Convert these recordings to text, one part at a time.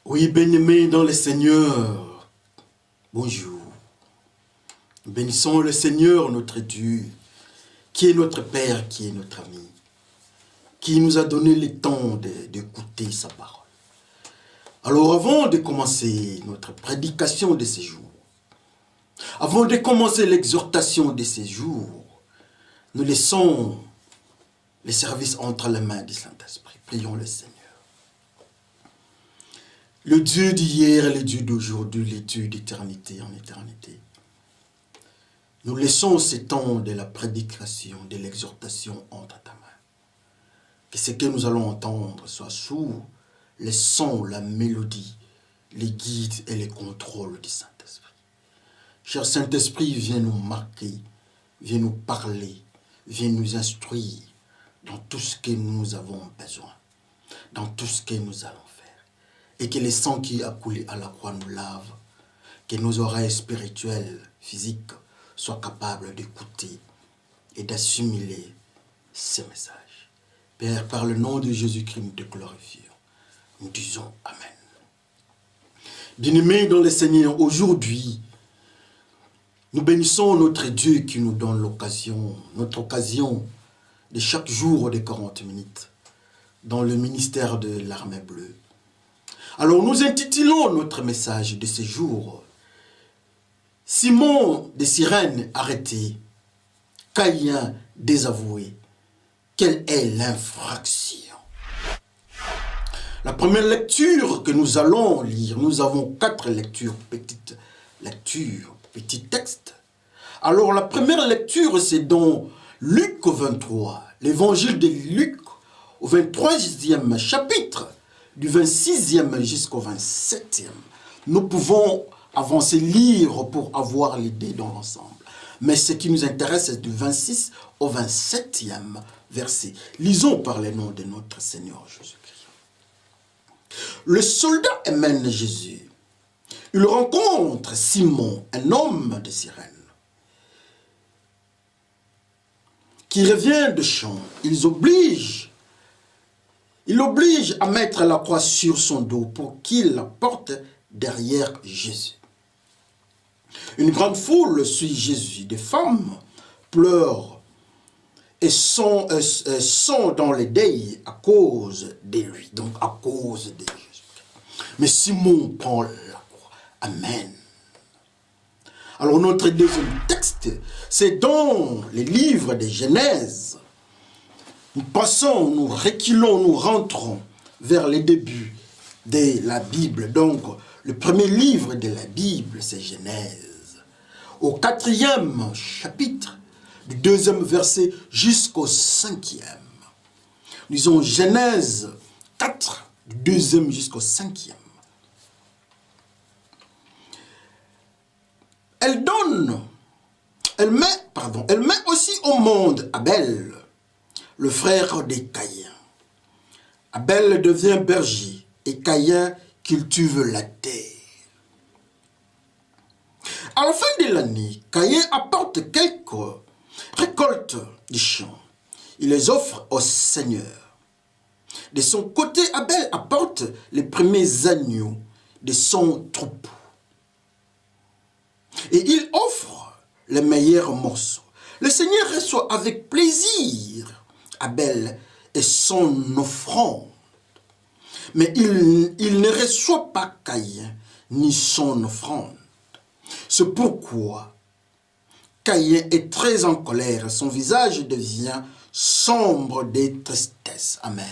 Oui, bien-aimés dans le Seigneur, bonjour. Nous bénissons le Seigneur, notre Dieu, qui est notre Père, qui est notre ami, qui nous a donné le temps d'écouter sa parole. Alors avant de commencer notre prédication de ces jours, avant de commencer l'exhortation de ces jours, nous laissons les services entre les mains du Saint-Esprit. Prions le Seigneur. Le Dieu d'hier, le Dieu d'aujourd'hui, le Dieu d'éternité en éternité. Nous laissons ce temps de la prédication, de l'exhortation entre ta main. Que ce que nous allons entendre soit sous les sons, la mélodie, les guides et les contrôles du Saint-Esprit. Cher Saint-Esprit, viens nous marquer, viens nous parler, viens nous instruire dans tout ce que nous avons besoin, dans tout ce que nous allons faire. Et que le sang qui a coulé à la croix nous lave, que nos oreilles spirituelles, physiques, soient capables d'écouter et d'assimiler ces messages. Père, par le nom de Jésus-Christ, nous te glorifions. Nous disons Amen. Bien-aimés dans le Seigneur, aujourd'hui, nous bénissons notre Dieu qui nous donne l'occasion, notre occasion de chaque jour de 40 minutes dans le ministère de l'Armée bleue. Alors nous intitulons notre message de ce jour « Simon de Cyrène arrêté, Caïn désavoué, quelle est l'infraction ?» La première lecture que nous allons lire, nous avons 4 lectures, petites lectures, petits textes. Alors la première lecture c'est dans Luc 23, l'évangile de Luc au 23e chapitre, du 26e jusqu'au 27e. Nous pouvons avancer, lire pour avoir l'idée dans l'ensemble. Mais ce qui nous intéresse, c'est du 26 au 27e verset. Lisons par le nom de notre Seigneur Jésus-Christ. Le soldat emmène Jésus. Il rencontre Simon, un homme de Cyrène, qui revient de champ. Il l'oblige à mettre la croix sur son dos pour qu'il la porte derrière Jésus. Une grande foule suit Jésus. Des femmes pleurent et sont dans les deuils à cause de lui, donc à cause de Jésus. Mais Simon prend la croix. Amen. Alors notre deuxième texte, c'est dans les livres de Genèse. Nous passons, nous reculons, nous rentrons vers les débuts de la Bible. Donc, le premier livre de la Bible, c'est Genèse. Au 4e chapitre, du 2e verset jusqu'au 5e. Lisons Genèse 4, du 2e jusqu'au 5e. Elle met aussi au monde Abel, le frère de Caïn. Abel devient berger et Caïn cultive la terre. À la fin de l'année, Caïn apporte quelques récoltes du champ. Il les offre au Seigneur. De son côté, Abel apporte les premiers agneaux de son troupeau. Et il offre les meilleurs morceaux. Le Seigneur reçoit avec plaisir Abel et son offrande. Mais il ne reçoit pas Caïn ni son offrande. C'est pourquoi Caïn est très en colère. Son visage devient sombre de tristesse. Amen.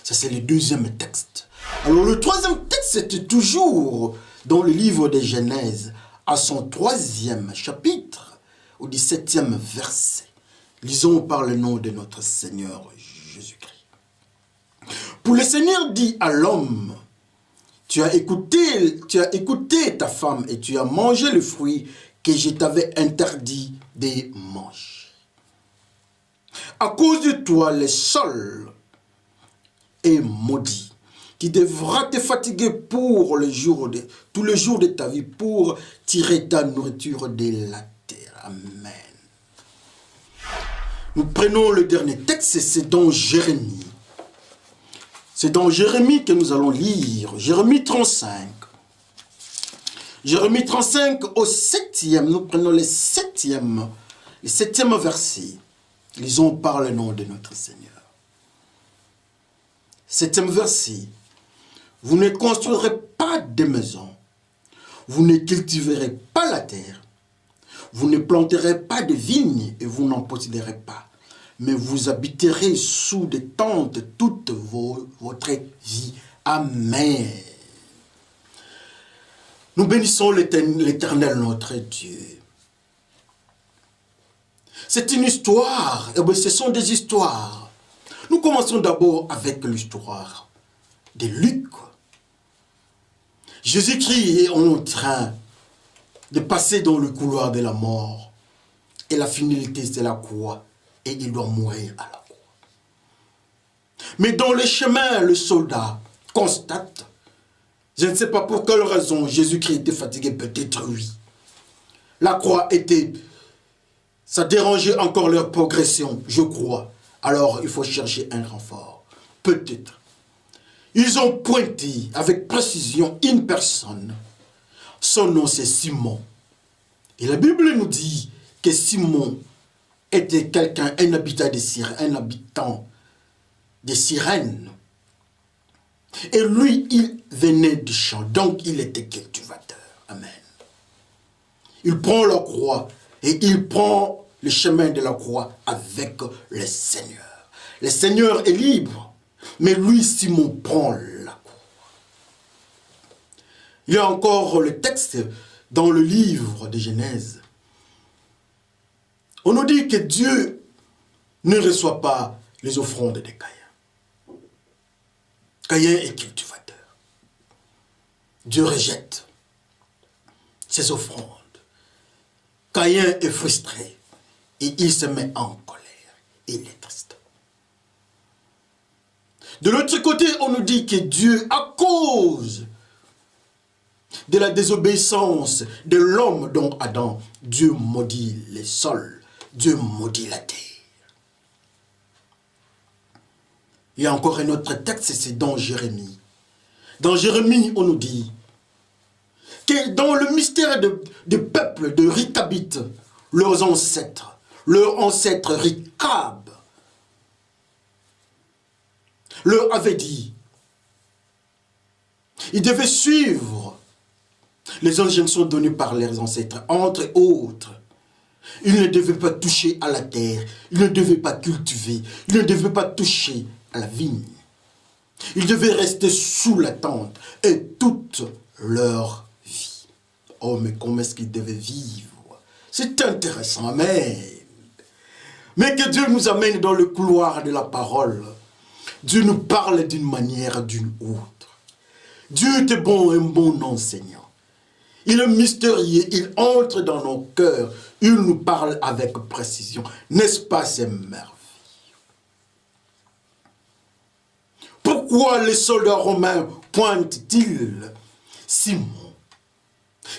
Ça, c'est le deuxième texte. Alors, le troisième texte, c'était toujours dans le livre de Genèse, à son 3e chapitre, au 17e verset. Lisons par le nom de notre Seigneur Jésus-Christ. Pour le Seigneur dit à l'homme, tu as écouté ta femme et tu as mangé le fruit que je t'avais interdit de manger. À cause de toi, le sol est maudit. Tu devras te fatiguer pour tout le jour de ta vie pour tirer ta nourriture de la terre. Amen. Nous prenons le dernier texte, c'est dans Jérémie. C'est dans Jérémie que nous allons lire. Jérémie 35. Jérémie 35 au 7e. Nous prenons le 7e verset. Lisons par le nom de notre Seigneur. 7e verset. Vous ne construirez pas de maisons. Vous ne cultiverez pas la terre. Vous ne planterez pas de vignes et vous n'en posséderez pas. Mais vous habiterez sous des tentes toute votre vie. Amen. Nous bénissons l'Éternel notre Dieu. C'est une histoire, et bien ce sont des histoires. Nous commençons d'abord avec l'histoire de Luc. Jésus-Christ est en train de passer dans le couloir de la mort. Et la finalité, c'est la croix. Et il doit mourir à la croix. Mais dans le chemin, le soldat constate, je ne sais pas pour quelle raison, Jésus-Christ était fatigué, peut-être oui. La croix était, ça dérangeait encore leur progression, je crois. Alors, il faut chercher un renfort. Peut-être. Ils ont pointé avec précision une personne. Son nom, c'est Simon. Et la Bible nous dit que Simon était quelqu'un, un habitant de Cyrène. Et lui, il venait du champ, donc il était cultivateur. Amen. Il prend la croix et il prend le chemin de la croix avec le Seigneur. Le Seigneur est libre, mais lui, Simon, prend la croix. Il y a encore le texte dans le livre de Genèse. On nous dit que Dieu ne reçoit pas les offrandes de Caïn. Caïn est cultivateur. Dieu rejette ses offrandes. Caïn est frustré et il se met en colère. Il est triste. De l'autre côté, on nous dit que Dieu, à cause de la désobéissance de l'homme dont Adam, Dieu maudit les sols, Dieu maudit la terre. Il y a encore un autre texte, c'est dans Jérémie. Dans Jérémie, on nous dit que dans le mystère du peuple de Ricabite, leur ancêtre Ricab, leur avait dit, ils devaient suivre les injonctions données par leurs ancêtres, entre autres. Ils ne devaient pas toucher à la terre, ils ne devaient pas cultiver, ils ne devaient pas toucher à la vigne. Ils devaient rester sous la tente et toute leur vie. Oh, mais comment est-ce qu'ils devaient vivre? C'est intéressant, amen. Mais que Dieu nous amène dans le couloir de la parole. Dieu nous parle d'une manière, d'une autre. Dieu est bon, un bon enseignant. Il est mystérieux, il entre dans nos cœurs, il nous parle avec précision. N'est-ce pas ces merveilles? Pourquoi les soldats romains pointent-ils Simon?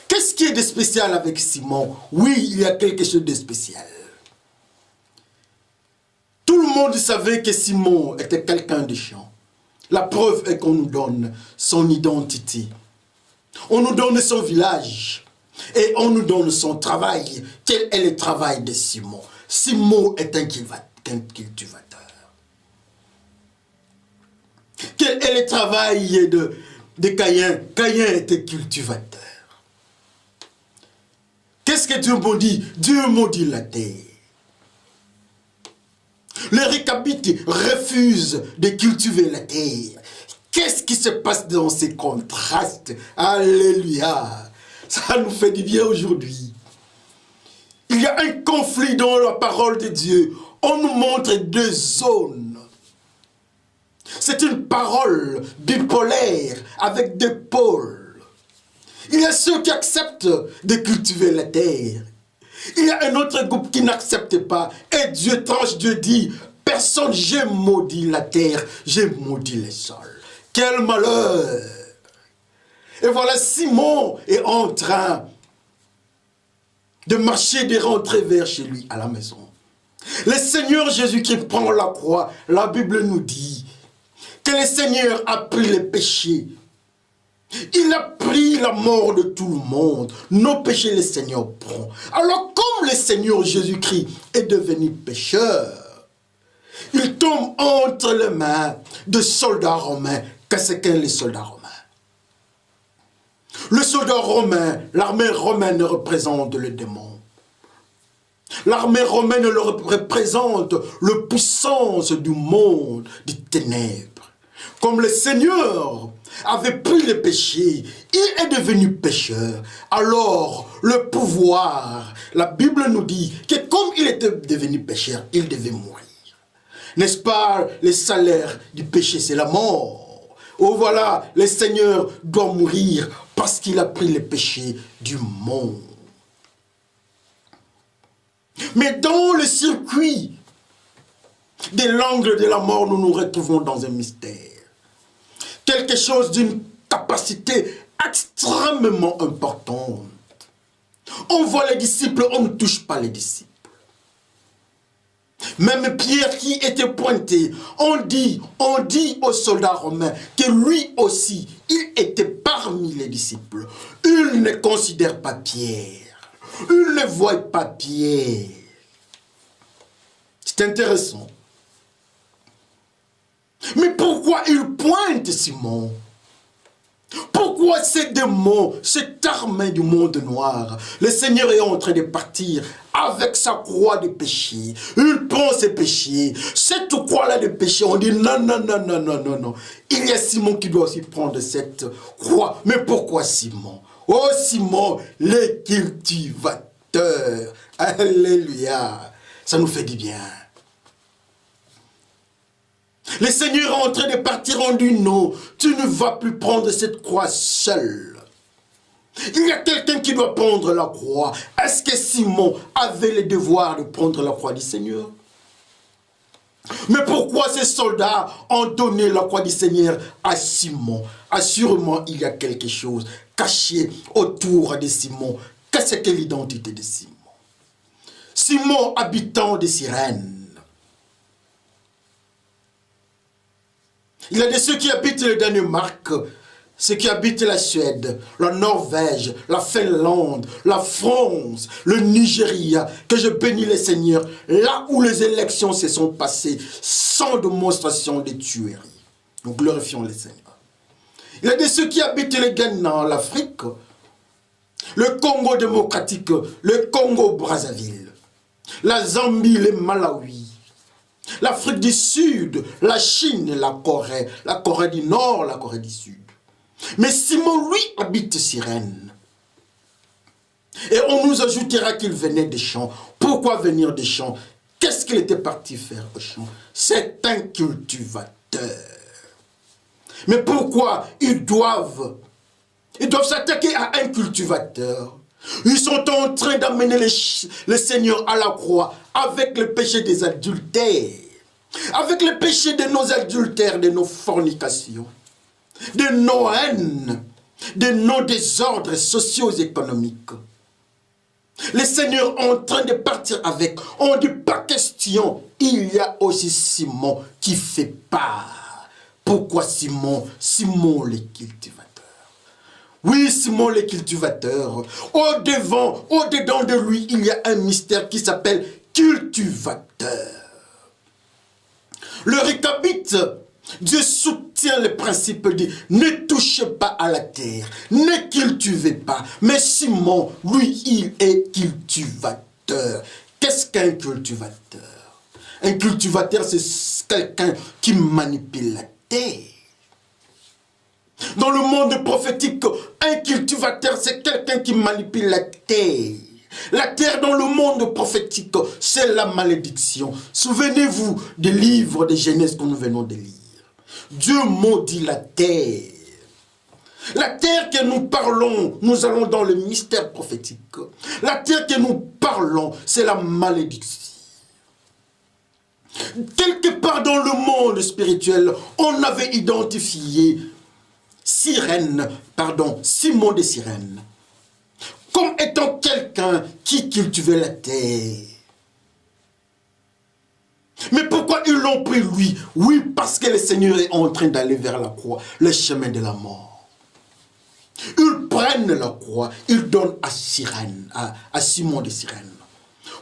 Qu'est-ce qui est de spécial avec Simon? Oui, il y a quelque chose de spécial. Tout le monde savait que Simon était quelqu'un de chiant. La preuve est qu'on nous donne son identité. On nous donne son village. Et on nous donne son travail. Quel est le travail de Simon? Simon est un cultivateur. Quel est le travail de Caïn? Caïn était cultivateur. Qu'est-ce que Dieu maudit? Dieu maudit la terre. Les Récabites refusent de cultiver la terre. Qu'est-ce qui se passe dans ces contrastes? Alléluia. Ça nous fait du bien aujourd'hui. Il y a un conflit dans la parole de Dieu. On nous montre deux zones. C'est une parole bipolaire avec deux pôles. Il y a ceux qui acceptent de cultiver la terre. Il y a un autre groupe qui n'accepte pas. Et Dieu tranche, Dieu dit, personne, j'ai maudit la terre, j'ai maudit les sols. Quel malheur! Et voilà, Simon est en train de marcher, de rentrer vers chez lui à la maison. Le Seigneur Jésus qui prend la croix, la Bible nous dit que le Seigneur a pris les péchés. Il a pris la mort de tout le monde. Nos péchés, le Seigneur prend. Alors, comme le Seigneur Jésus-Christ est devenu pécheur, il tombe entre les mains de soldats romains. Qu'est-ce qu'est les soldats romains? Le soldat romain, l'armée romaine représente le démon. L'armée romaine représente la puissance du monde des ténèbres. Comme le Seigneur avait pris le péché, il est devenu pécheur. Alors, le pouvoir, la Bible nous dit que comme il était devenu pécheur, il devait mourir. N'est-ce pas, le salaire du péché, c'est la mort. Oh voilà, le Seigneur doit mourir parce qu'il a pris le péché du monde. Mais dans le circuit des langues de la mort, nous nous retrouvons dans un mystère. Quelque chose d'une capacité extrêmement importante. On voit les disciples, on ne touche pas les disciples. Même Pierre qui était pointé, on dit aux soldats romains que lui aussi, il était parmi les disciples. Il ne considère pas Pierre. Il ne voit pas Pierre. C'est intéressant. Mais pourquoi il pointe Simon? Pourquoi ces démons, cette armée du monde noir, le Seigneur est en train de partir avec sa croix de péché. Il prend ses péchés. Cette croix-là de péché, on dit non, non, non, non, non, non, non. Il y a Simon qui doit aussi prendre cette croix. Mais pourquoi Simon? Oh Simon, le cultivateur. Alléluia. Ça nous fait du bien. Le Seigneur est en train de partir en dit non, tu ne vas plus prendre cette croix seul. Il y a quelqu'un qui doit prendre la croix. Est-ce que Simon avait le devoir de prendre la croix du Seigneur? Mais pourquoi ces soldats ont donné la croix du Seigneur à Simon? Assurément, il y a quelque chose caché autour de Simon. Qu'est-ce que l'identité de Simon? Simon, habitant de Cyrène. Il y a de ceux qui habitent le Danemark, ceux qui habitent la Suède, la Norvège, la Finlande, la France, le Nigeria, que je bénis le Seigneur, là où les élections se sont passées sans démonstration de tuerie. Nous glorifions le Seigneur. Il y a de ceux qui habitent le Ghana, l'Afrique, le Congo démocratique, le Congo-Brazzaville, la Zambie, le Malawi, l'Afrique du Sud, la Chine, la Corée du Nord, la Corée du Sud. Mais Simon, lui, habite Cyrène. Et on nous ajoutera qu'il venait des champs. Pourquoi venir des champs? Qu'est-ce qu'il était parti faire au champ? C'est un cultivateur. Mais pourquoi ils doivent s'attaquer à un cultivateur? Ils sont en train d'amener le Seigneur à la croix avec le péché des adultères, avec le péché de nos adultères, de nos fornications, de nos haines, de nos désordres socio-économiques. Le Seigneur est en train de partir avec. On ne dit pas question. Il y a aussi Simon qui fait part. Pourquoi Simon? Simon le cultivateur. Oui, Simon le cultivateur. Au-devant, au-dedans de lui, il y a un mystère qui s'appelle cultivateur. Le récapite, Dieu soutient le principe de ne touchez pas à la terre, ne cultivez pas. Mais Simon, lui, il est cultivateur. Qu'est-ce qu'un cultivateur? Un cultivateur, c'est quelqu'un qui manipule la terre. Dans le monde prophétique, un cultivateur, c'est quelqu'un qui manipule la terre. La terre dans le monde prophétique, c'est la malédiction. Souvenez-vous des livres de Genèse que nous venons de lire. Dieu maudit la terre. La terre que nous parlons, nous allons dans le mystère prophétique. La terre que nous parlons, c'est la malédiction. Quelque part dans le monde spirituel, on avait identifié Simon de Cyrène, comme étant quelqu'un qui cultivait la terre. Mais pourquoi ils l'ont pris lui? Oui, parce que le Seigneur est en train d'aller vers la croix, le chemin de la mort. Ils prennent la croix, ils donnent à Cyrène, à Simon de Cyrène,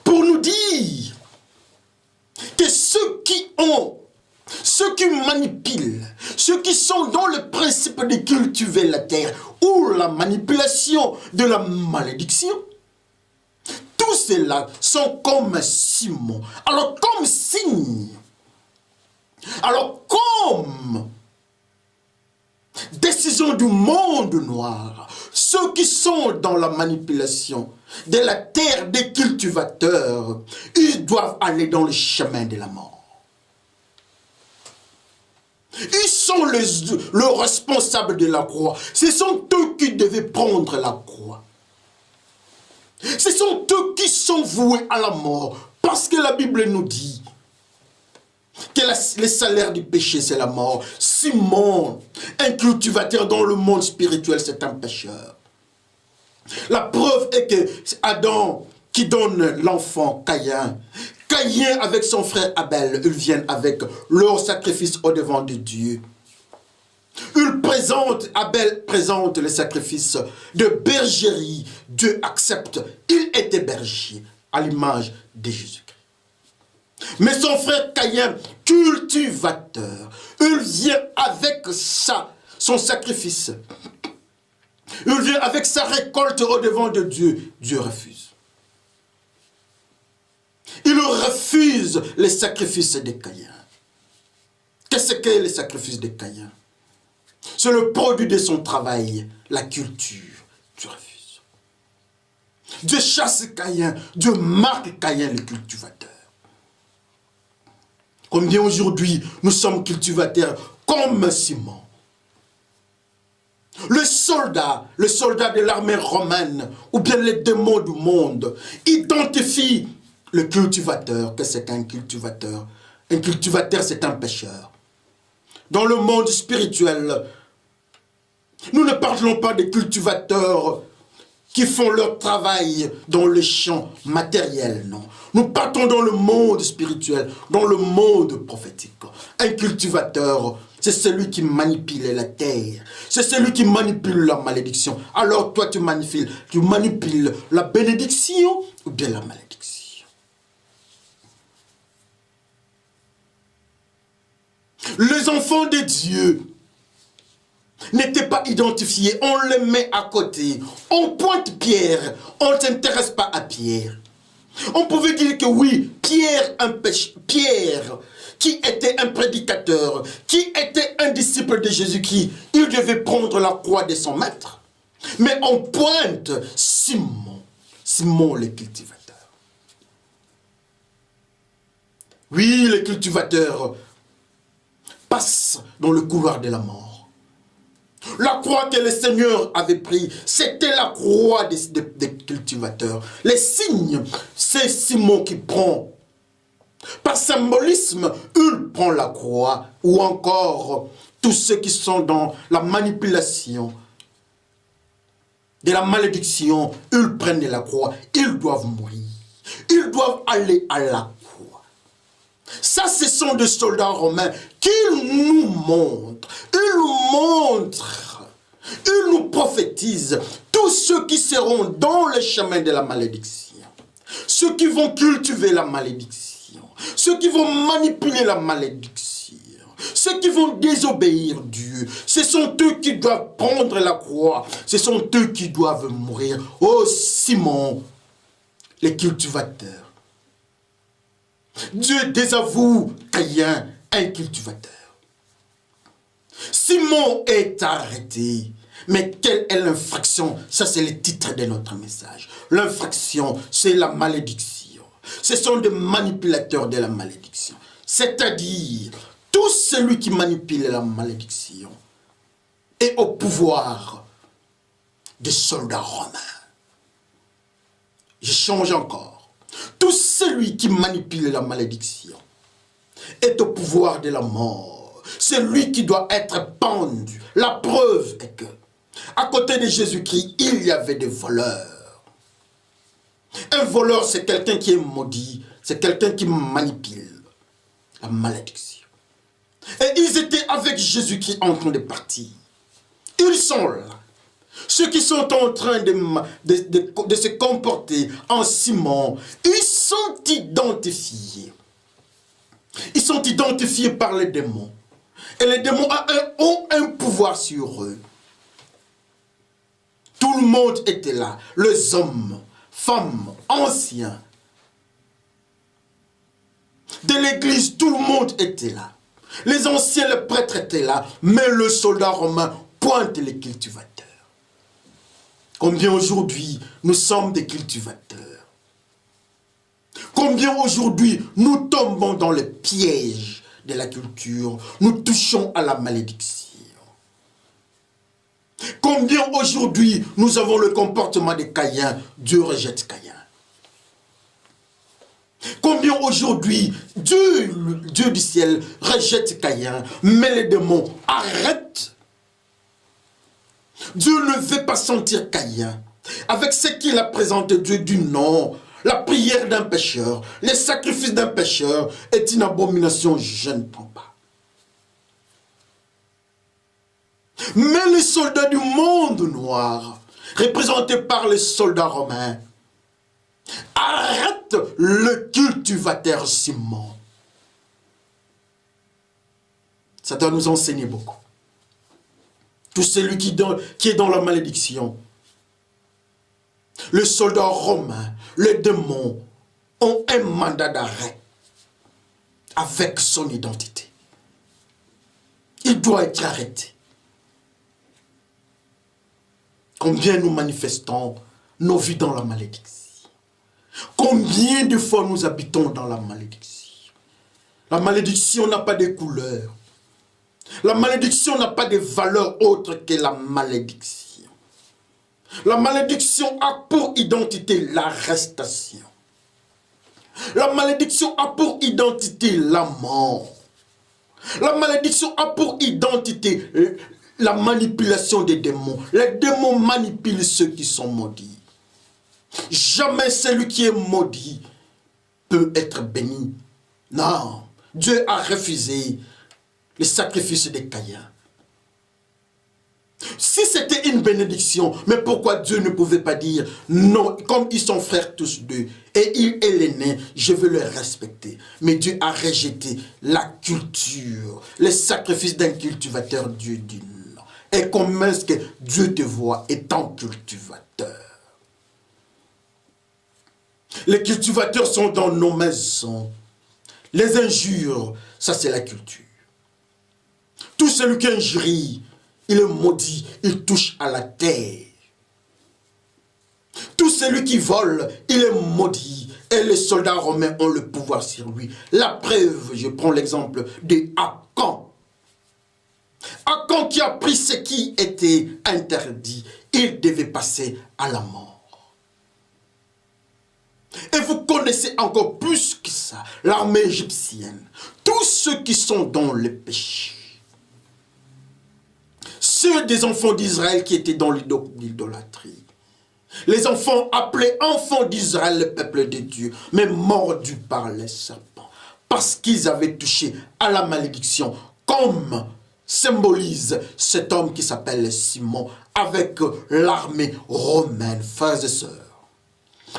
pour nous dire que ceux qui manipulent, ceux qui sont dans le principe de cultiver la terre ou la manipulation de la malédiction, tous ceux-là sont comme Simon. Alors comme signe, alors comme décision du monde noir, ceux qui sont dans la manipulation de la terre des cultivateurs, ils doivent aller dans le chemin de la mort. Ils sont le responsable de la croix. Ce sont eux qui devaient prendre la croix. Ce sont eux qui sont voués à la mort. Parce que la Bible nous dit que le salaire du péché, c'est la mort. Simon, un cultivateur dans le monde spirituel, c'est un pécheur. La preuve est que Adam qui donne l'enfant Caïn, Caïn avec son frère Abel, ils viennent avec leur sacrifice au devant de Dieu. Abel présente le sacrifice de bergerie. Dieu accepte. Il était berger à l'image de Jésus-Christ. Mais son frère Caïn, cultivateur, il vient avec son sacrifice. Il vient avec sa récolte au devant de Dieu. Dieu refuse. Il refuse les sacrifices de Caïn. Qu'est-ce que les sacrifices de Caïn? C'est le produit de son travail, la culture. Dieu refuse. Dieu chasse Caïn, Dieu marque Caïn le cultivateur. Combien aujourd'hui nous sommes cultivateurs comme Simon. Le soldat de l'armée romaine, ou bien les démons du monde, identifie le cultivateur, que c'est un cultivateur. Un cultivateur, c'est un pécheur. Dans le monde spirituel, nous ne parlons pas des cultivateurs qui font leur travail dans le champ matériel, non. Nous partons dans le monde spirituel, dans le monde prophétique. Un cultivateur, c'est celui qui manipule la terre. C'est celui qui manipule la malédiction. Alors toi, tu manipules la bénédiction ou bien la malédiction. Les enfants de Dieu n'étaient pas identifiés. On les met à côté. On pointe Pierre. On ne s'intéresse pas à Pierre. On pouvait dire que oui, Pierre, qui était un prédicateur, qui était un disciple de Jésus-Christ, il devait prendre la croix de son maître. Mais on pointe Simon le cultivateur. Oui, le cultivateur passe dans le couloir de la mort. La croix que le Seigneur avait prise, c'était la croix des cultivateurs. Les signes, c'est Simon qui prend. Par symbolisme, il prend la croix. Ou encore, tous ceux qui sont dans la manipulation de la malédiction, ils prennent la croix. Ils doivent mourir. Ils doivent aller à la croix. Ça, ce sont des soldats romains qui nous montrent. Ils nous prophétisent tous ceux qui seront dans le chemin de la malédiction. Ceux qui vont cultiver la malédiction. Ceux qui vont manipuler la malédiction. Ceux qui vont désobéir Dieu. Ce sont eux qui doivent prendre la croix. Ce sont eux qui doivent mourir. Oh Simon, les cultivateurs. Dieu désavoue Caïn, un cultivateur. Simon est arrêté. Mais quelle est l'infraction? Ça, c'est le titre de notre message. L'infraction, c'est la malédiction. Ce sont des manipulateurs de la malédiction. C'est-à-dire, tout celui qui manipule la malédiction est au pouvoir des soldats romains. Je change encore. Tout celui qui manipule la malédiction est au pouvoir de la mort. C'est lui qui doit être pendu. La preuve est que, à côté de Jésus-Christ, il y avait des voleurs. Un voleur, c'est quelqu'un qui est maudit. C'est quelqu'un qui manipule. la malédiction. Et ils étaient avec Jésus-Christ en train de partir. Ils sont là. Ceux qui sont en train de se comporter en Simon, ils sont identifiés. Ils sont identifiés par les démons. Et les démons ont un pouvoir sur eux. Tout le monde était là. Les hommes, femmes, anciens. De l'église, tout le monde était là. Les anciens, les prêtres étaient là. Mais le soldat romain pointe les cultivateurs. Combien aujourd'hui nous sommes des cultivateurs? Combien aujourd'hui nous tombons dans le piège de la culture? Nous touchons à la malédiction. Combien aujourd'hui nous avons le comportement de Caïn? Dieu rejette Caïn. Combien aujourd'hui Dieu du ciel rejette Caïn, mais les démons arrêtent. Dieu ne veut pas sentir Caïn. Avec ce qu'il a présenté, Dieu dit non. La prière d'un pécheur, les sacrifices d'un pécheur est une abomination, je ne prends pas. Mais les soldats du monde noir, représentés par les soldats romains, arrêtent le cultivateur Simon. Ça doit nous enseigner beaucoup. Tout celui qui est dans la malédiction, le soldat romain, les démons ont un mandat d'arrêt avec son identité. Il doit être arrêté. Combien nous manifestons nos vies dans la malédiction? Combien de fois nous habitons dans la malédiction? La malédiction n'a pas de couleur. La malédiction n'a pas de valeur autre que la malédiction. La malédiction a pour identité l'arrestation. La malédiction a pour identité la mort. La malédiction a pour identité la manipulation des démons. Les démons manipulent ceux qui sont maudits. Jamais celui qui est maudit peut être béni. Non, Dieu a refusé le sacrifice de Caïn. Si c'était une bénédiction, mais pourquoi Dieu ne pouvait pas dire non, comme ils sont frères tous deux, et il est l'aîné, je veux le respecter. Mais Dieu a rejeté la culture, les sacrifices d'un cultivateur. Dieu dit non. Et comment est-ce que Dieu te voit étant cultivateur? Les cultivateurs sont dans nos maisons. Les injures, ça c'est la culture. Tout celui qui injurie, il est maudit, il touche à la terre. Tout celui qui vole, il est maudit. Et les soldats romains ont le pouvoir sur lui. La preuve, je prends l'exemple de Akan. Akan qui a pris ce qui était interdit, il devait passer à la mort. Et vous connaissez encore plus que ça, l'armée égyptienne. Tous ceux qui sont dans le péché. Ceux des enfants d'Israël qui étaient dans l'idolâtrie. Les enfants appelés enfants d'Israël, le peuple de Dieu, mais mordus par les serpents. Parce qu'ils avaient touché à la malédiction, comme symbolise cet homme qui s'appelle Simon, avec l'armée romaine, frères et sœurs.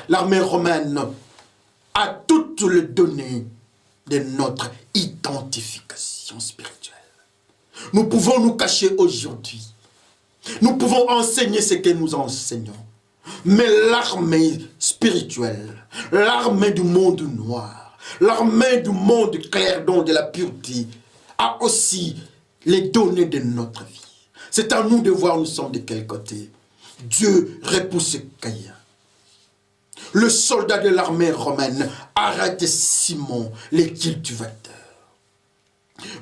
L'armée romaine a toutes les données de notre identification spirituelle. Nous pouvons nous cacher aujourd'hui. Nous pouvons enseigner ce que nous enseignons. Mais l'armée spirituelle, l'armée du monde noir, l'armée du monde clair, donc de la pureté, a aussi les données de notre vie. C'est à nous de voir nous sommes de quel côté. Dieu repousse Caïn. Le soldat de l'armée romaine arrête Simon, les cultivateurs.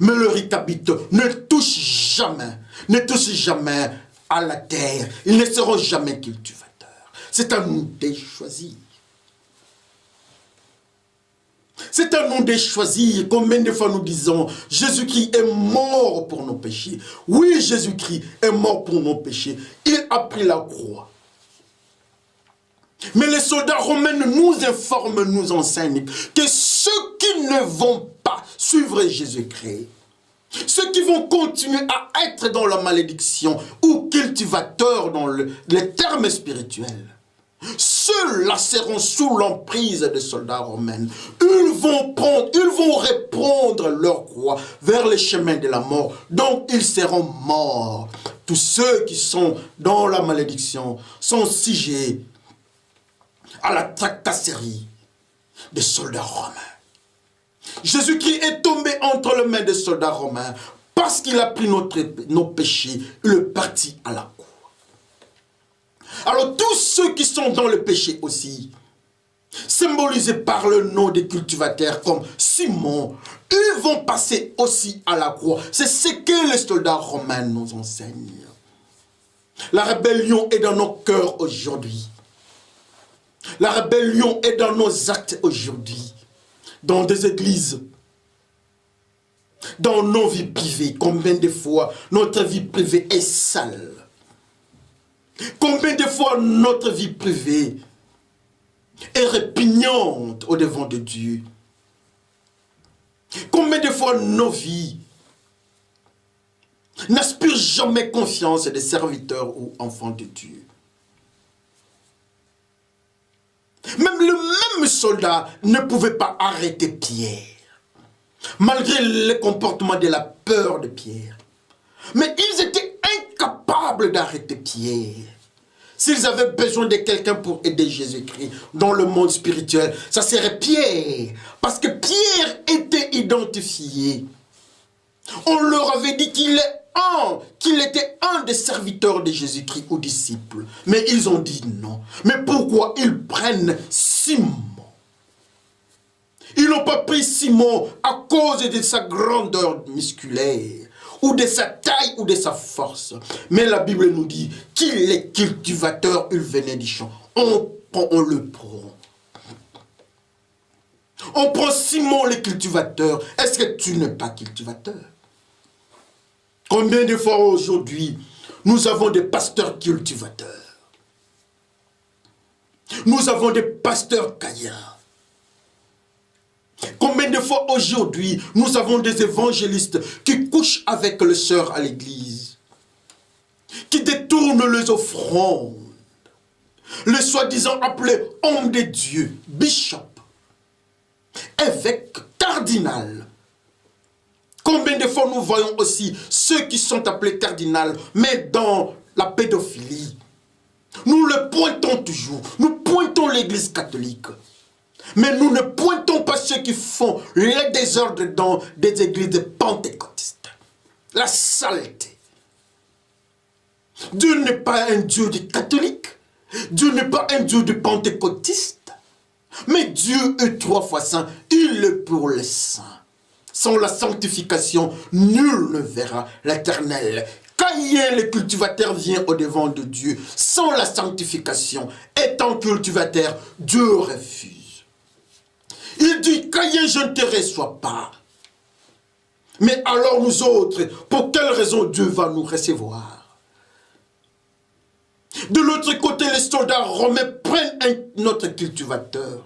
Mais le Ricabite ne touche jamais à la terre. Ils ne seront jamais cultivateurs. C'est à nous de choisir. C'est à nous de choisir. Combien de fois nous disons, Jésus-Christ est mort pour nos péchés. Oui, Jésus-Christ est mort pour nos péchés. Il a pris la croix. Mais les soldats romains nous informent, nous enseignent que ceux qui ne vont pas suivre Jésus-Christ, ceux qui vont continuer à être dans la malédiction ou cultivateurs dans les termes spirituels, ceux-là seront sous l'emprise des soldats romains. Ils vont répandre leur croix vers les chemins de la mort. Donc ils seront morts. Tous ceux qui sont dans la malédiction sont sujets à la tracasserie des soldats romains. Jésus-Christ est tombé entre les mains des soldats romains parce qu'il a pris nos péchés. Il est parti à la croix. Alors tous ceux qui sont dans le péché aussi, symbolisés par le nom des cultivateurs comme Simon, ils vont passer aussi à la croix. C'est ce que les soldats romains nous enseignent. La rébellion est dans nos cœurs aujourd'hui. La rébellion est dans nos actes aujourd'hui. Dans des églises, dans nos vies privées. Combien de fois notre vie privée est sale? Combien de fois notre vie privée est répugnante au devant de Dieu? Combien de fois nos vies n'inspirent jamais confiance des serviteurs ou enfants de Dieu? Même le même soldat ne pouvait pas arrêter Pierre, malgré le comportement de la peur de Pierre. Mais ils étaient incapables d'arrêter Pierre. S'ils avaient besoin de quelqu'un pour aider Jésus-Christ dans le monde spirituel, ça serait Pierre. Parce que Pierre était identifié. On leur avait dit qu'il était un des serviteurs de Jésus-Christ ou disciples. Mais ils ont dit non. Mais pourquoi ils prennent Simon? Ils n'ont pas pris Simon à cause de sa grandeur musculaire, ou de sa taille, ou de sa force. Mais la Bible nous dit qu'il est cultivateur, il venait du champ. On le prend. On prend Simon le cultivateur. Est-ce que tu n'es pas cultivateur? Combien de fois aujourd'hui, nous avons des pasteurs cultivateurs? Nous avons des pasteurs caïens. Combien de fois aujourd'hui, nous avons des évangélistes qui couchent avec les sœurs à l'église, qui détournent les offrandes, les soi-disant appelés hommes de Dieu, bishop, évêque, cardinal. Combien de fois nous voyons aussi ceux qui sont appelés cardinals, mais dans la pédophilie. Nous le pointons toujours. Nous pointons l'église catholique. Mais nous ne pointons pas ceux qui font les désordres dans des églises pentecôtistes. La saleté. Dieu n'est pas un Dieu de catholique. Dieu n'est pas un Dieu de pentecôtiste. Mais Dieu est 3 fois saint. Il est pour les saints. Sans la sanctification, nul ne verra l'Éternel. Caïn, le cultivateur, vient au devant de Dieu. Sans la sanctification, étant cultivateur, Dieu refuse. Il dit, Caïn, je ne te reçois pas. Mais alors nous autres, pour quelle raison Dieu va nous recevoir? De l'autre côté, les soldats romains prennent un autre cultivateur.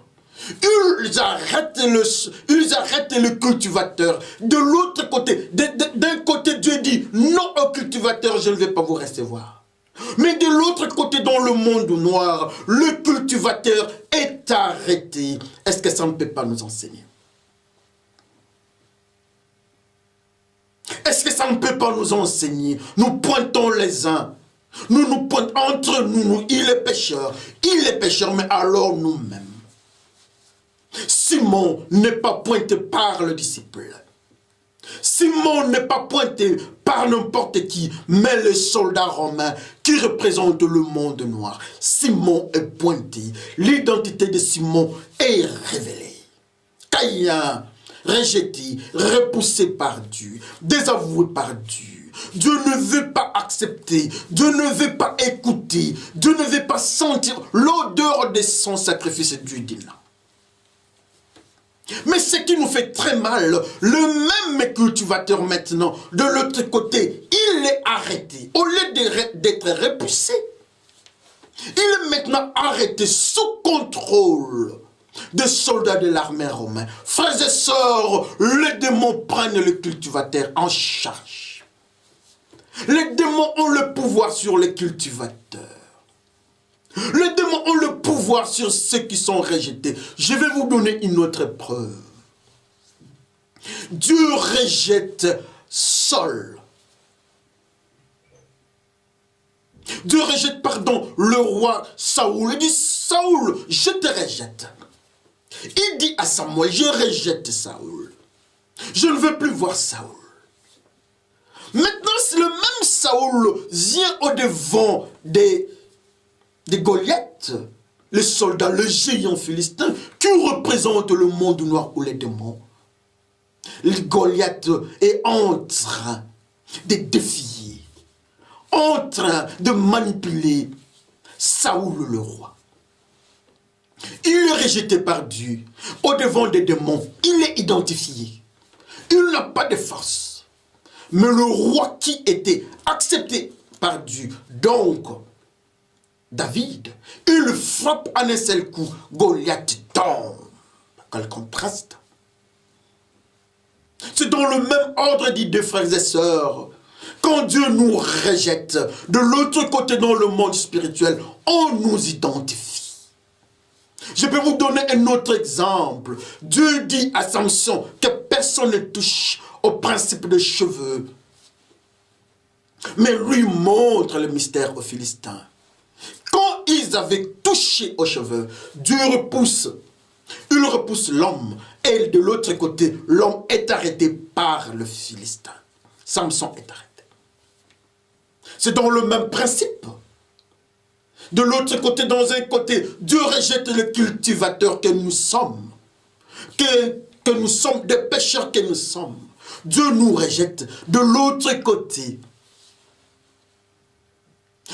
Ils arrêtent le cultivateur. De l'autre côté, d'un côté, Dieu dit, non au cultivateur, je ne vais pas vous recevoir. Mais de l'autre côté, dans le monde noir, le cultivateur est arrêté. Est-ce que ça ne peut pas nous enseigner? Est-ce que ça ne peut pas nous enseigner? Nous pointons les uns. Nous pointons entre nous. Il est pécheur, mais alors nous-mêmes. Simon n'est pas pointé par le disciple. Simon n'est pas pointé par n'importe qui, mais le soldat romain qui représente le monde noir. Simon est pointé. L'identité de Simon est révélée. Caïn, rejeté, repoussé par Dieu, désavoué par Dieu. Dieu ne veut pas accepter, Dieu ne veut pas écouter, Dieu ne veut pas sentir l'odeur de son sacrifice. Dieu dit non. Mais ce qui nous fait très mal, le même cultivateur maintenant, de l'autre côté, il est arrêté. Au lieu d'être repoussé, il est maintenant arrêté sous contrôle des soldats de l'armée romaine. Frères et sœurs, les démons prennent le cultivateur en charge. Les démons ont le pouvoir sur les cultivateurs. Les démons ont le pouvoir sur ceux qui sont rejetés. Je vais vous donner une autre preuve. Dieu rejette Saul. Dieu rejette, le roi Saoul. Il dit, Saoul, je te rejette. Il dit à Samuel, je rejette Saoul. Je ne veux plus voir Saoul. Maintenant, si le même Saoul vient au-devant des Goliath, les soldats, le géant philistin, qui représente le monde noir ou les démons, le Goliath est en train de défier, en train de manipuler Saoul le roi. Il est rejeté par Dieu, au-devant des démons, il est identifié. Il n'a pas de force. Mais le roi qui était accepté par Dieu, donc David, il frappe en un seul coup, Goliath tombe. Quel contraste! C'est dans le même ordre d'idées, frères et sœurs. Quand Dieu nous rejette, de l'autre côté dans le monde spirituel, on nous identifie. Je peux vous donner un autre exemple. Dieu dit à Samson que personne ne touche au principe des cheveux. Mais lui montre le mystère aux Philistins. Quand ils avaient touché aux cheveux, Dieu repousse. Il repousse l'homme. Et de l'autre côté, l'homme est arrêté par le Philistin. Samson est arrêté. C'est dans le même principe. De l'autre côté, dans un côté, Dieu rejette le cultivateur que nous sommes. Que nous sommes des pécheurs que nous sommes. Dieu nous rejette. De l'autre côté,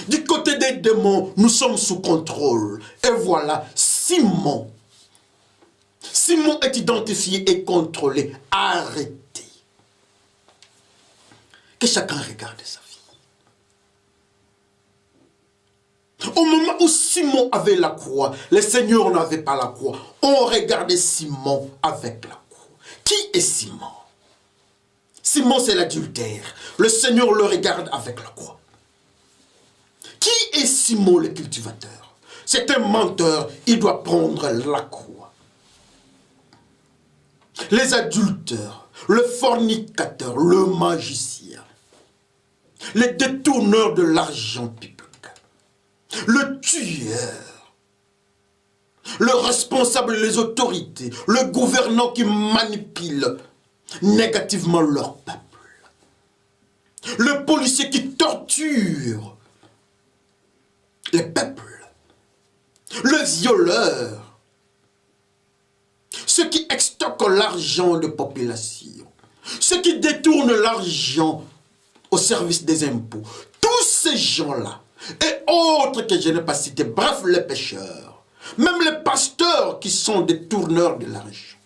du côté des démons, nous sommes sous contrôle. Et voilà, Simon. Simon est identifié et contrôlé, arrêté. Que chacun regarde sa vie. Au moment où Simon avait la croix, le Seigneur n'avait pas la croix. On regardait Simon avec la croix. Qui est Simon? Simon, c'est l'adultère. Le Seigneur le regarde avec la croix. Qui est Simon le cultivateur? C'est un menteur, il doit prendre la croix. Les adulteurs, le fornicateur, le magicien, les détourneurs de l'argent public, le tueur, le responsable des autorités, le gouvernant qui manipule négativement leur peuple, le policier qui torture les peuples, le violeur, ceux qui extorquent l'argent de population, ceux qui détournent l'argent au service des impôts, tous ces gens-là, et autres que je n'ai pas cités, bref, les pécheurs, même les pasteurs qui sont des tourneurs de l'argent,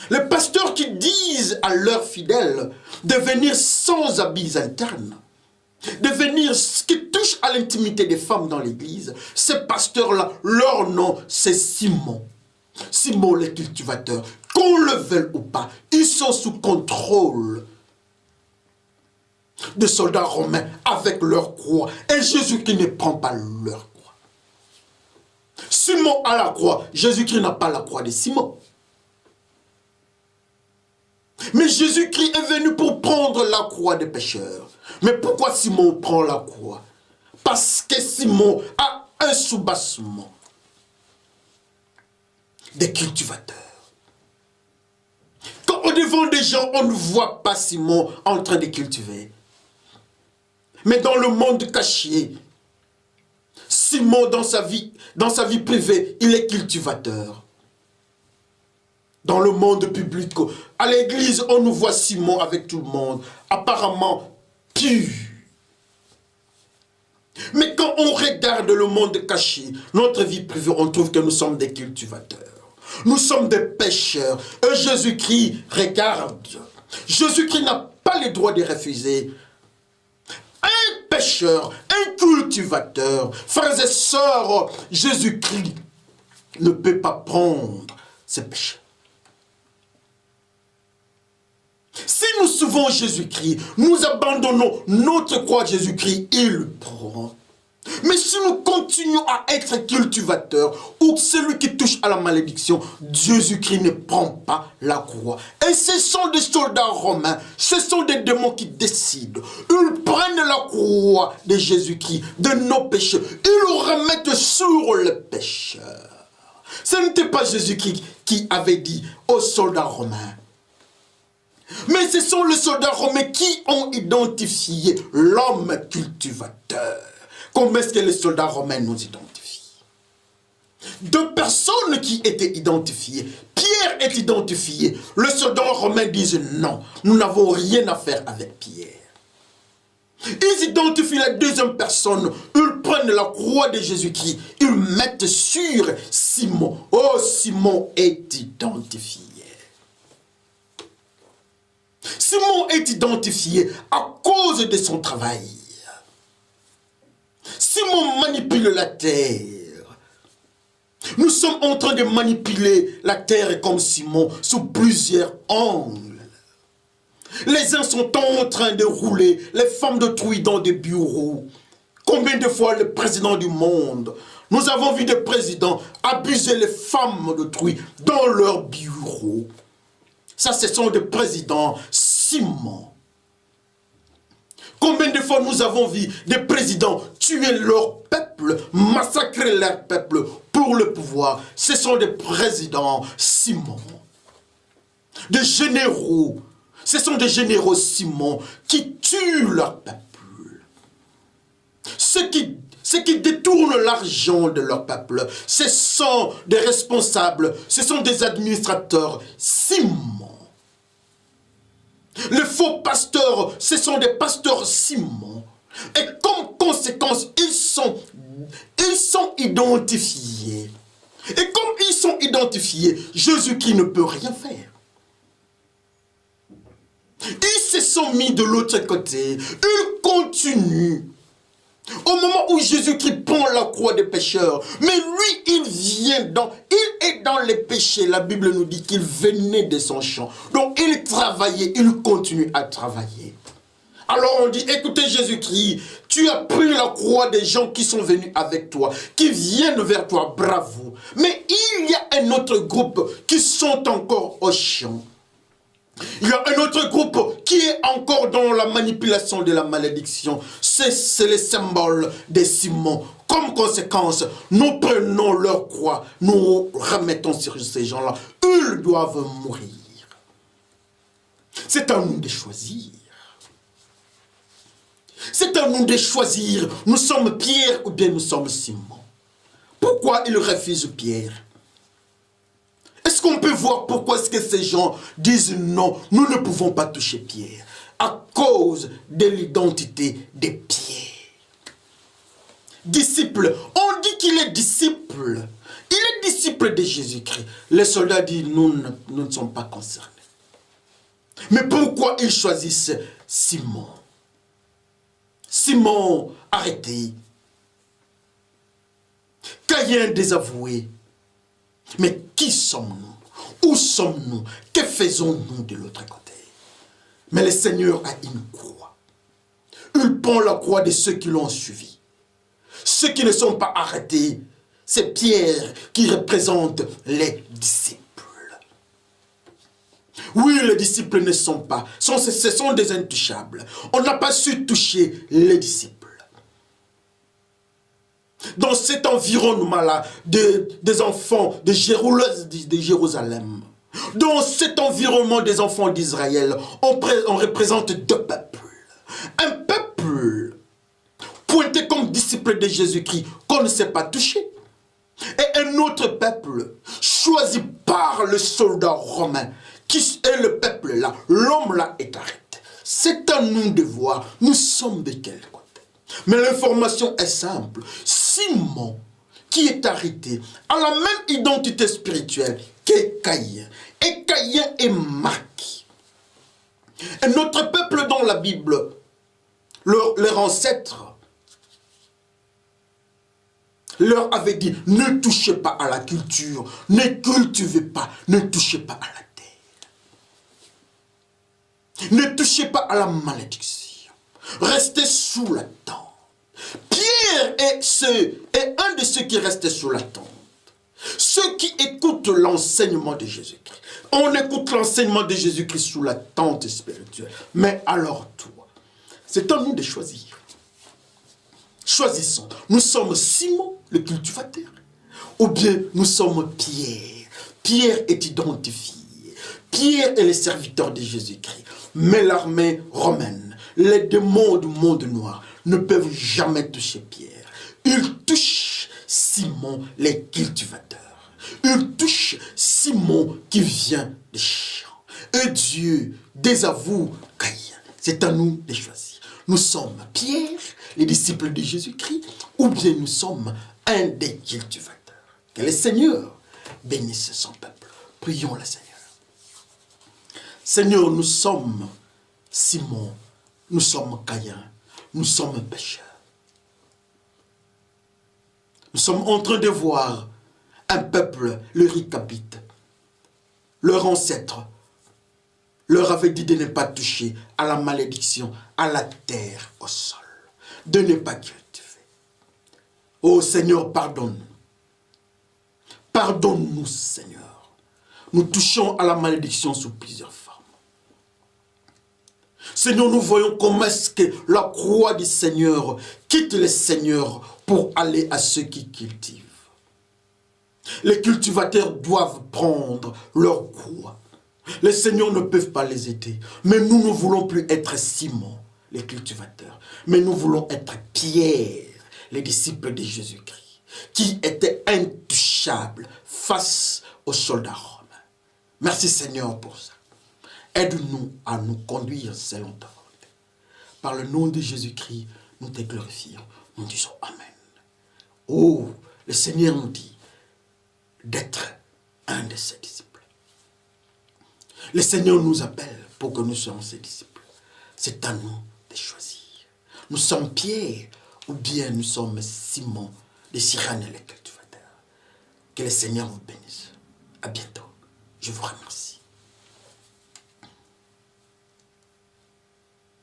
les pasteurs qui disent à leurs fidèles de venir sans habits internes, de venir, qui touchent à l'intimité des femmes dans l'église, ces pasteurs-là, leur nom, c'est Simon. Simon le cultivateur. Qu'on le veuille ou pas, ils sont sous contrôle de soldats romains avec leur croix. Et Jésus-Christ ne prend pas leur croix. Simon a la croix. Jésus-Christ n'a pas la croix de Simon. Mais Jésus-Christ est venu pour prendre la croix des pécheurs. Mais pourquoi Simon prend la croix? Parce que Simon a un soubassement des cultivateurs. Quand au devant des gens, on ne voit pas Simon en train de cultiver. Mais dans le monde caché, Simon, dans sa vie privée, il est cultivateur. Dans le monde public, à l'église, on nous voit Simon avec tout le monde, apparemment pur. Mais quand on regarde le monde caché, notre vie privée, on trouve que nous sommes des cultivateurs. Nous sommes des pécheurs. Et Jésus-Christ regarde. Jésus-Christ n'a pas le droit de refuser. Un pécheur, un cultivateur, frères et sœurs, Jésus-Christ ne peut pas prendre ses péchés. Si nous suivons Jésus-Christ, nous abandonnons notre croix à Jésus-Christ, il le prend. Mais si nous continuons à être cultivateurs ou celui qui touche à la malédiction, Jésus-Christ ne prend pas la croix. Et ce sont des soldats romains, ce sont des démons qui décident. Ils prennent la croix de Jésus-Christ, de nos péchés. Ils le remettent sur le pécheur. Ce n'était pas Jésus-Christ qui avait dit aux soldats romains. Mais ce sont les soldats romains qui ont identifié l'homme cultivateur. Comment est-ce que les soldats romains nous identifient? Deux personnes qui étaient identifiées. Pierre est identifié. Les soldats romains disent non, nous n'avons rien à faire avec Pierre. Ils identifient la deuxième personne. Ils prennent la croix de Jésus-Christ. Ils mettent sur Simon. Oh, Simon est identifié. Simon est identifié à cause de son travail. Simon manipule la terre. Nous sommes en train de manipuler la terre comme Simon sous plusieurs angles. Les uns sont en train de rouler les femmes d'autrui dans des bureaux. Combien de fois le président du monde, nous avons vu des présidents abuser les femmes d'autrui dans leurs bureaux. Ça, ce sont des présidents Simon. Combien de fois nous avons vu des présidents tuer leur peuple, massacrer leur peuple pour le pouvoir? Ce sont des présidents Simon. Des généraux. Ce sont des généraux Simon qui tuent leur peuple. Ceux qui détournent l'argent de leur peuple, ce sont des responsables, ce sont des administrateurs Simon. Les faux pasteurs, ce sont des pasteurs Simon. Et comme conséquence, ils sont identifiés. Et comme ils sont identifiés, Jésus-Christ ne peut rien faire. Ils se sont mis de l'autre côté. Ils continuent. Au moment où Jésus-Christ prend la croix des pécheurs, mais lui, il est dans les péchés. La Bible nous dit qu'il venait de son champ. Donc, il travaillait, il continue à travailler. Alors, on dit, écoutez Jésus-Christ, tu as pris la croix des gens qui sont venus avec toi, qui viennent vers toi, bravo. Mais il y a un autre groupe qui sont encore au champ. Il y a un autre groupe qui est encore dans la manipulation de la malédiction. C'est le symbole de Simon. Comme conséquence, nous prenons leur croix, nous remettons sur ces gens-là. Ils doivent mourir. C'est à nous de choisir. C'est à nous de choisir. Nous sommes Pierre ou bien nous sommes Simon. Pourquoi ils refusent Pierre? Est-ce qu'on peut voir pourquoi est-ce que ces gens disent non, nous ne pouvons pas toucher Pierre? À cause de l'identité de Pierre. Disciple, on dit qu'il est disciple. Il est disciple de Jésus-Christ. Les soldats disent, nous ne sommes pas concernés. Mais pourquoi ils choisissent Simon? Simon arrêté. Caïn désavoué. Mais qui sommes-nous? Où sommes-nous? Que faisons-nous de l'autre côté? Mais le Seigneur a une croix. Il prend la croix de ceux qui l'ont suivi. Ceux qui ne sont pas arrêtés, c'est Pierre qui représente les disciples. Oui, les disciples ne sont pas, ce sont des intouchables. On n'a pas su toucher les disciples. Dans cet environnement-là, des enfants de Jérusalem, dans cet environnement des enfants d'Israël, on représente deux peuples. Un peuple pointé comme disciple de Jésus-Christ qu'on ne sait pas toucher. Et un autre peuple choisi par le soldat romain, qui est le peuple là, l'homme là est arrêté. C'est à nous de voir, nous sommes de quel côté. Mais l'information est simple. Simon, qui est arrêté, a la même identité spirituelle que Caïn. Et Caïn est marqué. Et notre peuple dans la Bible, leurs ancêtres, leur avait dit, ne touchez pas à la culture, ne cultivez pas, ne touchez pas à la terre. Ne touchez pas à la malédiction. Restez sous la tente. Pierre est un de ceux qui restaient sous la tente. Ceux qui écoutent l'enseignement de Jésus-Christ. On écoute l'enseignement de Jésus-Christ sous la tente spirituelle. Mais alors toi, c'est à nous de choisir. Choisissons. Nous sommes Simon, le cultivateur. Ou bien nous sommes Pierre. Pierre est identifié. Pierre est le serviteur de Jésus-Christ. Mais l'armée romaine, les démons du monde noir ne peuvent jamais toucher Pierre. Ils touchent Simon, les cultivateurs. Ils touchent Simon qui vient des champs. Et Dieu désavoue Caïn. C'est à nous de choisir. Nous sommes Pierre, les disciples de Jésus-Christ, ou bien nous sommes un des cultivateurs. Que le Seigneur bénisse son peuple. Prions le Seigneur. Seigneur, nous sommes Simon, nous sommes Caïn, nous sommes pécheurs. Nous sommes en train de voir un peuple, le Ricabite, leur ancêtre, leur avait dit de ne pas toucher à la malédiction, à la terre, au sol, de ne pas cultiver. Oh Seigneur, pardonne-nous. Pardonne-nous, Seigneur. Nous touchons à la malédiction sous plusieurs formes. Seigneur, nous voyons comment est-ce que la croix du Seigneur quitte le Seigneur pour aller à ceux qui cultivent. Les cultivateurs doivent prendre leur croix. Les seigneurs ne peuvent pas les aider. Mais nous ne voulons plus être Simon, les cultivateurs. Mais nous voulons être Pierre, les disciples de Jésus-Christ, qui étaient intouchables face aux soldats romains. Merci Seigneur pour ça. Aide-nous à nous conduire selon ta volonté. Par le nom de Jésus-Christ, nous te glorifions. Nous disons Amen. Oh, le Seigneur nous dit d'être un de ses disciples. Le Seigneur nous appelle pour que nous soyons ses disciples. C'est à nous de choisir. Nous sommes Pierre ou bien nous sommes Simon de Cyrène et les cultivateurs. Que le Seigneur vous bénisse. À bientôt. Je vous remercie.